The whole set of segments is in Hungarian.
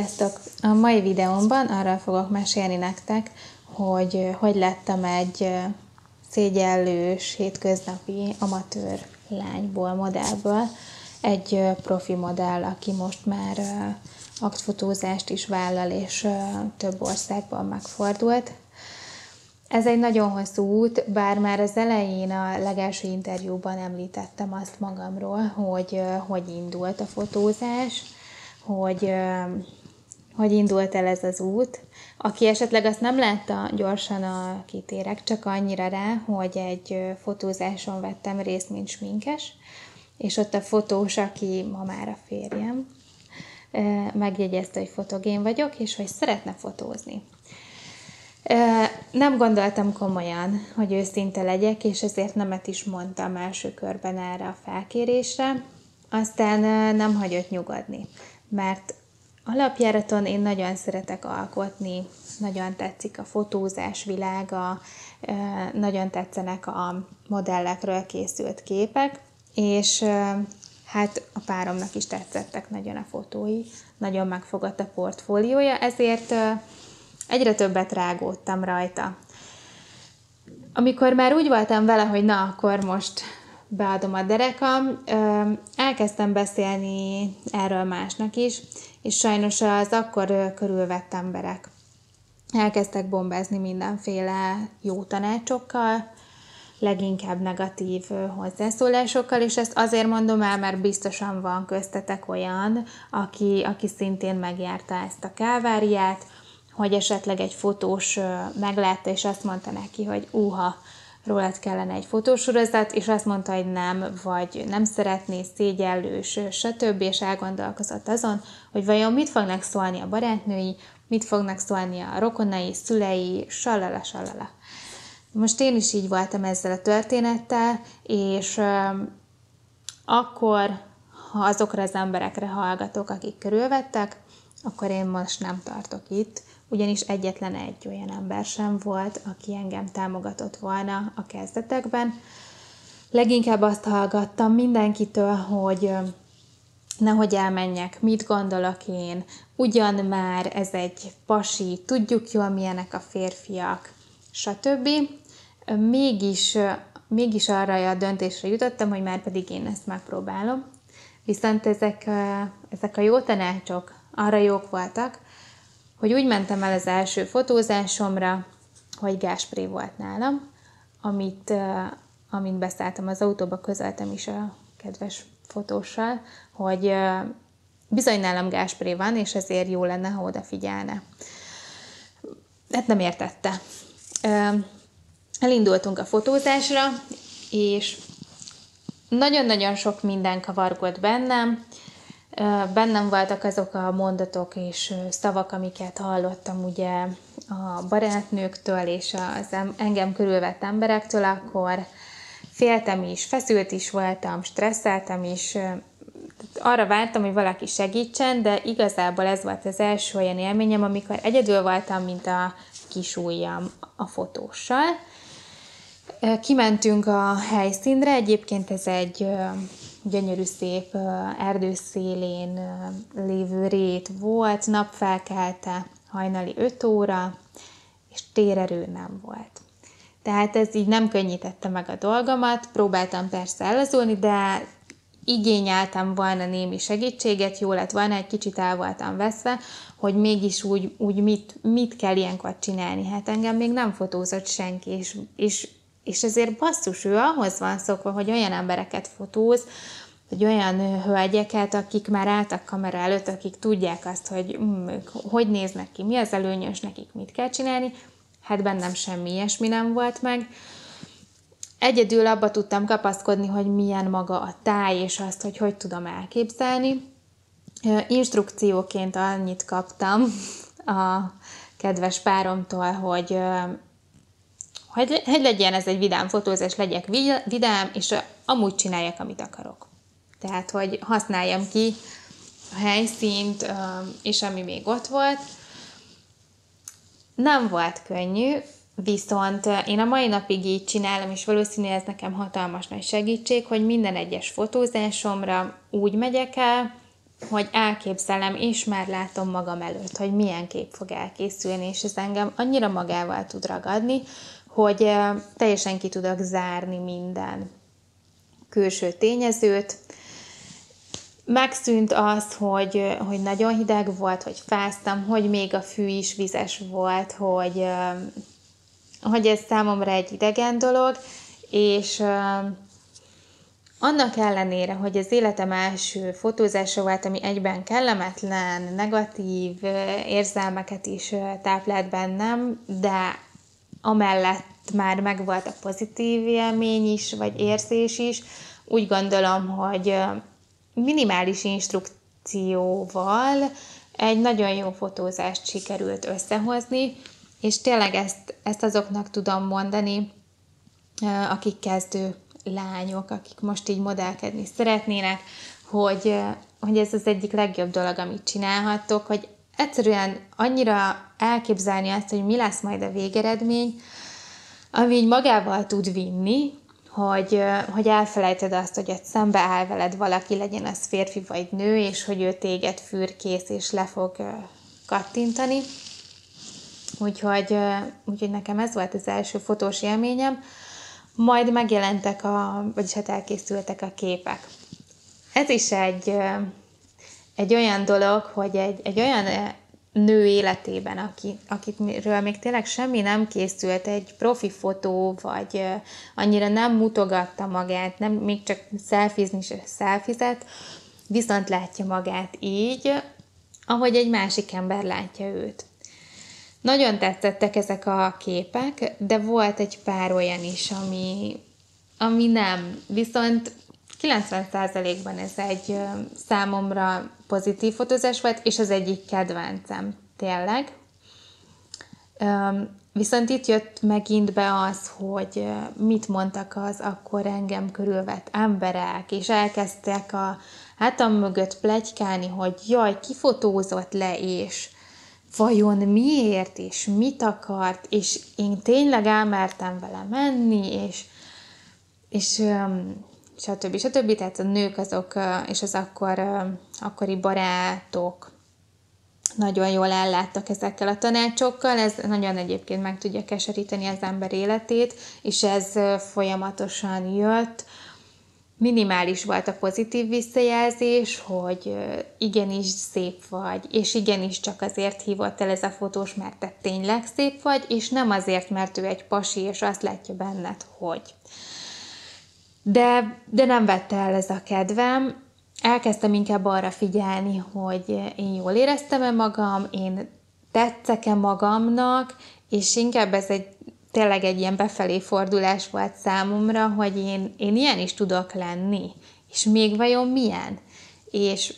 Sziasztok! A mai videómban arról fogok mesélni nektek, hogy lettem egy szégyellős, hétköznapi, amatőr lányból, modellből egy profi modell, aki most már aktfotózást is vállal, és több országban megfordult. Ez egy nagyon hosszú út, bár már az elején, a legelső interjúban említettem azt magamról, hogy indult a fotózás, hogy indult el ez az út. Aki esetleg azt nem látta, gyorsan kitérek, csak annyira rá, hogy egy fotózáson vettem részt, mint sminkes, és ott a fotós, aki ma már a férjem, megjegyezte, hogy fotogén vagyok, és hogy szeretne fotózni. Nem gondoltam komolyan, hogy őszinte legyek, és ezért nemet is mondtam első körben erre a felkérésre. Aztán nem hagyott nyugodni, mert alapjáraton én nagyon szeretek alkotni, nagyon tetszik a fotózás világa, nagyon tetszenek a modellekről készült képek, és hát a páromnak is tetszettek nagyon a fotói, nagyon megfogott a portfóliója, ezért egyre többet rágódtam rajta. Amikor már úgy voltam vele, hogy na, akkor most beadom a derekam, elkezdtem beszélni erről másnak is, és sajnos az akkor körülvett emberek elkezdtek bombázni mindenféle jó tanácsokkal, leginkább negatív hozzászólásokkal, és ezt azért mondom el, mert biztosan van köztetek olyan, aki szintén megjárta ezt a káváriát, hogy esetleg egy fotós meglátta, és azt mondta neki, hogy rólad kellene egy fotósorozat, és azt mondta, hogy nem, vagy nem szeretné, szégyellős, stb. És elgondolkozott azon, hogy vajon mit fognak szólni a barátnői, mit fognak szólni a rokonai, szülei, sallala. Most én is így voltam ezzel a történettel, és akkor, ha azokra az emberekre hallgatok, akik körülvettek, akkor én most nem tartok itt, ugyanis egyetlen egy olyan ember sem volt, aki engem támogatott volna a kezdetekben. Leginkább azt hallgattam mindenkitől, hogy nehogy elmenjek, mit gondolok én, ugyan már ez egy pasi, tudjuk jól milyenek a férfiak, stb. Mégis arra a döntésre jutottam, hogy már pedig én ezt megpróbálom. Viszont ezek a jó tanácsok arra jók voltak, hogy úgy mentem el az első fotózásomra, hogy gáspré volt nálam, amit beszálltam az autóba, közöltem is a kedves fotóssal, hogy bizony nálam gáspré van, és ezért jó lenne, ha odafigyelne. Hát nem értette. Elindultunk a fotózásra, és nagyon-nagyon sok minden kavargott bennem. Bennem voltak azok a mondatok és szavak, amiket hallottam ugye a barátnőktől és az engem körülvett emberektől, akkor féltem is, feszült is voltam, stresszeltem is, arra vártam, hogy valaki segítsen, de igazából ez volt az első olyan élményem, amikor egyedül voltam, mint a kis ujjam a fotóssal. Kimentünk a helyszínre, egyébként ez egy gyönyörű szép erdőszélén lévő rét volt, napfelkelte, hajnali 5 óra, és térerő nem volt. Tehát ez így nem könnyítette meg a dolgomat, próbáltam persze ellazulni, de igényeltem volna némi segítséget, jó lett volna, egy kicsit el voltam veszve, hogy mégis úgy mit kell ilyenkor csinálni. Hát engem még nem fotózott senki, és ezért basszus, ő ahhoz van szokva, hogy olyan embereket fotóz, hogy olyan hölgyeket, akik már álltak kamera előtt, akik tudják azt, hogy néznek ki, mi az előnyös nekik, mit kell csinálni. Hát bennem semmi ilyesmi nem volt meg. Egyedül abba tudtam kapaszkodni, hogy milyen maga a táj, és azt, hogy tudom elképzelni. Instrukcióként annyit kaptam a kedves páromtól, hogy legyen ez egy vidám fotózás, legyek vidám, és amúgy csináljak, amit akarok. Tehát, hogy használjam ki a helyszínt, és ami még ott volt. Nem volt könnyű, viszont én a mai napig így csinálom, és valószínűleg ez nekem hatalmas nagy segítség, hogy minden egyes fotózásomra úgy megyek el, hogy elképzelem, és már látom magam előtt, hogy milyen kép fog elkészülni, és ez engem annyira magával tud ragadni, hogy teljesen ki tudok zárni minden külső tényezőt. Megszűnt az, hogy nagyon hideg volt, hogy fáztam, hogy még a fű is vizes volt, hogy ez számomra egy idegen dolog, és annak ellenére, hogy az életem első fotózása volt, ami egyben kellemetlen, negatív érzelmeket is táplált bennem, de amellett már megvolt a pozitív élmény is, vagy érzés is, úgy gondolom, hogy minimális instrukcióval egy nagyon jó fotózást sikerült összehozni, és tényleg ezt azoknak tudom mondani, akik kezdő lányok, akik most így modellkedni szeretnének, hogy ez az egyik legjobb dolog, amit csinálhattok, hogy egyszerűen annyira elképzelni azt, hogy mi lesz majd a végeredmény, ami így magával tud vinni, hogy elfelejted azt, hogy ott szembe áll veled valaki, legyen az férfi vagy nő, és hogy ő téged fürkész, és le fog kattintani. Úgyhogy nekem ez volt az első fotós élményem. Majd megjelentek, vagyis hát elkészültek a képek. Ez is egy olyan dolog, hogy egy olyan nő életében, akitről még tényleg semmi nem készült, egy profi fotó, vagy annyira nem mutogatta magát, még csak szelfizni se szelfizett, viszont látja magát így, ahogy egy másik ember látja őt. Nagyon tetszettek ezek a képek, de volt egy pár olyan is, ami nem. Viszont 90%-ban ez egy számomra pozitív fotózás volt, és az egyik kedvencem, tényleg. Viszont itt jött megint be az, hogy mit mondtak az akkor engem körülvett emberek, és elkezdtek a hátam mögött pletykálni, hogy jaj, ki fotózott le, és vajon miért, és mit akart, és én tényleg elmertem vele menni, és stb. Tehát a nők azok, és az akkori barátok nagyon jól elláttak ezekkel a tanácsokkal, ez nagyon egyébként meg tudja keseríteni az ember életét, és ez folyamatosan jött. Minimális volt a pozitív visszajelzés, hogy igenis szép vagy, és igenis csak azért hívott el ez a fotós, mert te tényleg szép vagy, és nem azért, mert ő egy pasi, és azt látja benned, hogy. De nem vette el ez a kedvem, elkezdtem inkább arra figyelni, hogy én jól éreztem-e magam, én tetszek-e magamnak, és inkább ez tényleg egy ilyen befelé fordulás volt számomra, hogy én ilyen is tudok lenni, és még vajon milyen? És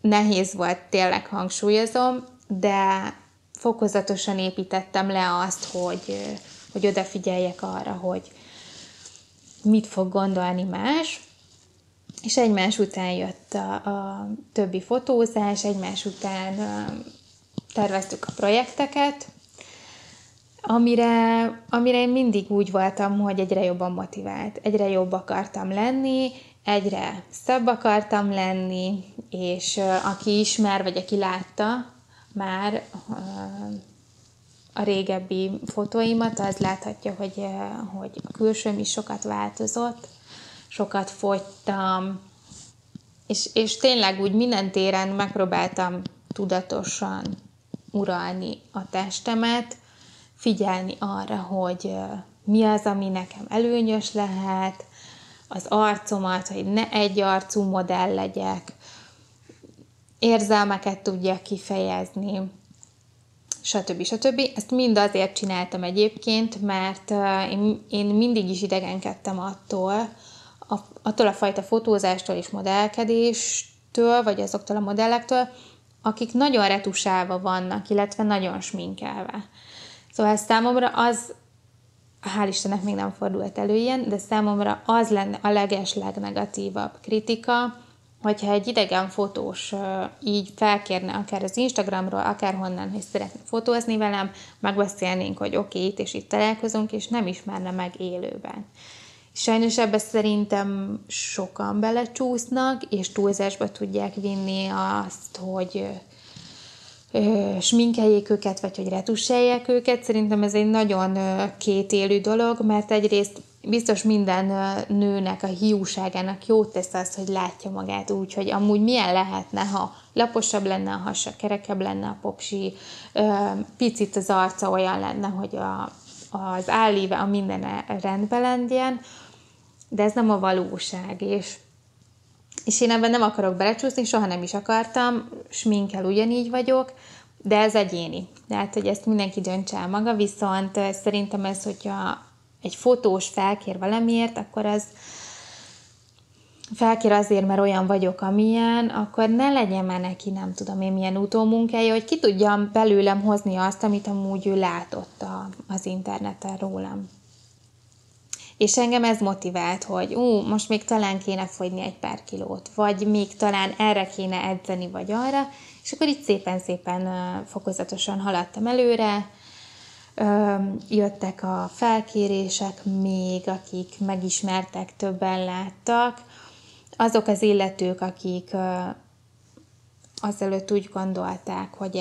nehéz volt, tényleg hangsúlyozom, de fokozatosan építettem le azt, hogy odafigyeljek arra, hogy mit fog gondolni más, és egymás után jött a többi fotózás, egymás után terveztük a projekteket, amire én mindig úgy voltam, hogy egyre jobban motivált, egyre jobb akartam lenni, egyre szebb akartam lenni, és aki ismer, vagy aki látta már a régebbi fotóimat, az láthatja, hogy a külsőm is sokat változott, sokat fogytam, és tényleg úgy minden téren megpróbáltam tudatosan uralni a testemet, figyelni arra, hogy mi az, ami nekem előnyös lehet, az arcomat, hogy ne egyarcú modell legyek, érzelmeket tudjak kifejezni, stb. Ezt mind azért csináltam egyébként, mert én mindig is idegenkedtem attól a fajta fotózástól és modellkedéstől, vagy azoktól a modellektől, akik nagyon retusálva vannak, illetve nagyon sminkelve. Szóval számomra az, hál' Istennek még nem fordult elő ilyen, de számomra az lenne a legeslegnegatívabb kritika, hogyha egy idegen fotós így felkérne akár az Instagramról, akár honnan, hogy szeretne fotózni velem, megbeszélnénk, hogy oké, itt és itt találkozunk, és nem ismerne meg élőben. Sajnos ebbe szerintem sokan belecsúsznak, és túlzásba tudják vinni azt, hogy sminkeljék őket, vagy hogy retusselják őket. Szerintem ez egy nagyon kétélű dolog, mert egyrészt biztos minden nőnek a hiúságának jót tesz az, hogy látja magát úgy, hogy amúgy milyen lehetne, ha laposabb lenne a hasa, kerekebb lenne a popsi, picit az arca olyan lenne, hogy az állíve, a minden rendben legyen, de ez nem a valóság, és én ebben nem akarok belecsúszni, soha nem is akartam, sminkkel ugyanígy vagyok, de ez egyéni. Tehát, hogy ezt mindenki döntse el maga, viszont szerintem ez, hogyha egy fotós felkér valamiért, akkor az felkér azért, mert olyan vagyok, amilyen, akkor ne legyen már neki, nem tudom én, milyen utómunkája, hogy ki tudjam belőlem hozni azt, amit amúgy ő látott az interneten rólam. És engem ez motivált, hogy most még talán kéne fogyni egy pár kilót, vagy még talán erre kéne edzeni, vagy arra, és akkor így szépen-szépen fokozatosan haladtam előre, jöttek a felkérések még, akik megismertek, többen láttak, azok az illetők, akik azelőtt úgy gondolták, hogy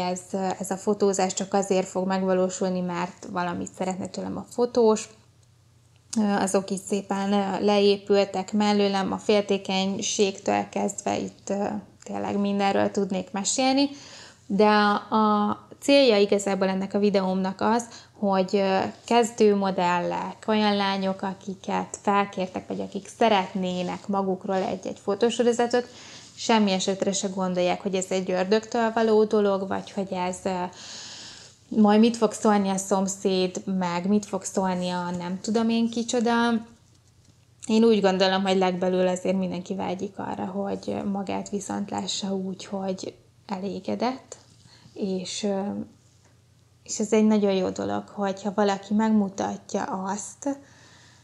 ez a fotózás csak azért fog megvalósulni, mert valamit szeretne tőlem a fotós, azok is szépen leépültek mellőlem, a féltékenységtől kezdve itt tényleg mindenről tudnék mesélni, de a célja igazából ennek a videómnak az, hogy kezdő modellek, olyan lányok, akiket felkértek, vagy akik szeretnének magukról egy fotósorozatot, semmi esetre se gondolják, hogy ez egy ördögtől való dolog, vagy hogy ez majd mit fog szólni a szomszéd, meg mit fog szólni a nem tudom én kicsoda. Én úgy gondolom, hogy legbelül azért mindenki vágyik arra, hogy magát viszont lássa úgy, hogy elégedett, és ez egy nagyon jó dolog, hogyha valaki megmutatja azt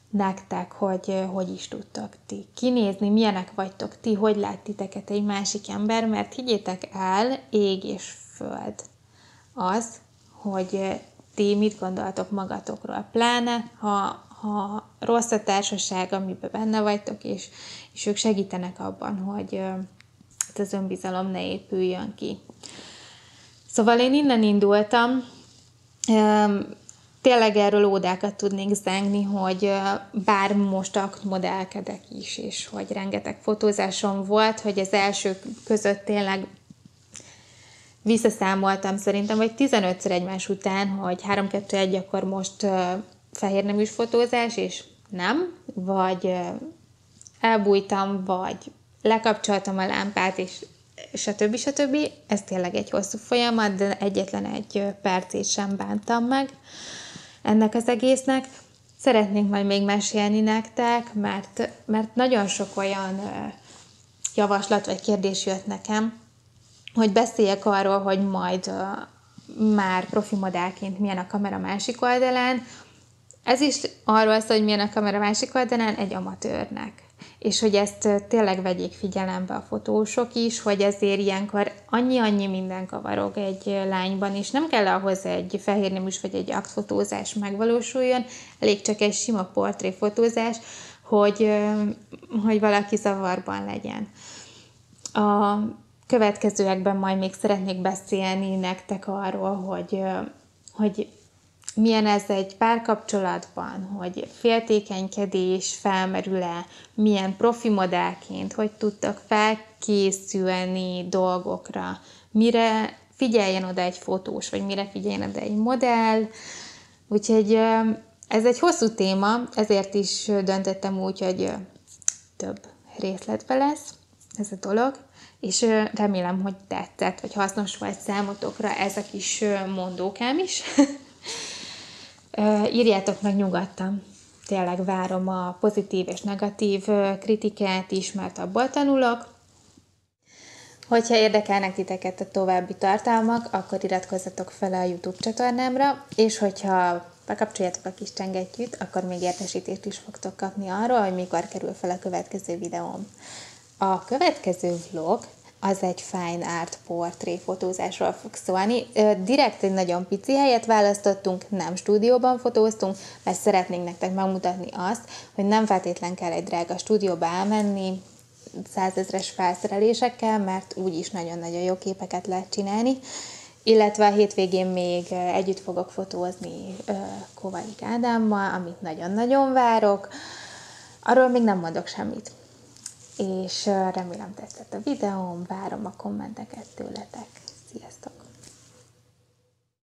nektek, hogy is tudtok ti kinézni, milyenek vagytok ti, hogy lát titeket egy másik ember, mert higgyétek el, ég és föld az, hogy ti mit gondoltok magatokról. Pláne, ha rossz a társaság, amiben benne vagytok, és ők segítenek abban, hogy az önbizalom ne épüljön ki. Szóval én innen indultam, tényleg erről ódákat tudnék zengni, hogy bár most aktmodellkedek is, és hogy rengeteg fotózásom volt, hogy az elsők között tényleg visszaszámoltam szerintem, vagy 15-ször egymás után, hogy 3-2-1, akkor most fehérneműs fotózás, és nem, vagy elbújtam, vagy lekapcsoltam a lámpát, és stb. Ez tényleg egy hosszú folyamat, de egyetlen egy percét sem bántam meg ennek az egésznek. Szeretnék majd még mesélni nektek, mert nagyon sok olyan javaslat vagy kérdés jött nekem, hogy beszéljek arról, hogy majd már profi modellként milyen a kamera másik oldalán. Ez is arról szól, hogy milyen a kamera másik oldalán egy amatőrnek. És hogy ezt tényleg vegyék figyelembe a fotósok is, hogy ezért ilyenkor annyi minden kavarog egy lányban, és nem kell ahhoz egy fehérneműs vagy egy aktfotózás megvalósuljon, elég csak egy sima portréfotózás, hogy valaki zavarban legyen. A következőekben majd még szeretnék beszélni nektek arról, hogy milyen ez egy párkapcsolatban, hogy féltékenykedés felmerül-e, milyen profi modellként, hogy tudtak felkészülni dolgokra, mire figyeljen oda egy fotós, vagy mire figyeljen oda egy modell. Úgyhogy ez egy hosszú téma, ezért is döntöttem úgy, hogy több részletbe lesz ez a dolog, és remélem, hogy tetszett, vagy hasznos volt számotokra ez a kis mondókám is. Írjátok meg nyugodtan. Tényleg várom a pozitív és negatív kritikát is, mert abból tanulok. Hogyha érdekelnek titeket a további tartalmak, akkor iratkozzatok fel a YouTube csatornámra, és hogyha bekapcsoljátok a kis csengettyűt, akkor még értesítést is fogtok kapni arról, hogy mikor kerül fel a következő videóm. A következő vlog az egy fine art portréfotózásról fog szólni. Direkt egy nagyon pici helyet választottunk, nem stúdióban fotóztunk, mert szeretnénk nektek megmutatni azt, hogy nem feltétlen kell egy drága stúdióba elmenni 100 000-es felszerelésekkel, mert úgyis nagyon-nagyon jó képeket lehet csinálni. Illetve a hétvégén még együtt fogok fotózni Kovalyik Ádámmal, amit nagyon-nagyon várok. Arról még nem mondok semmit. És remélem tetszett a videóm, várom a kommenteket tőletek. Sziasztok!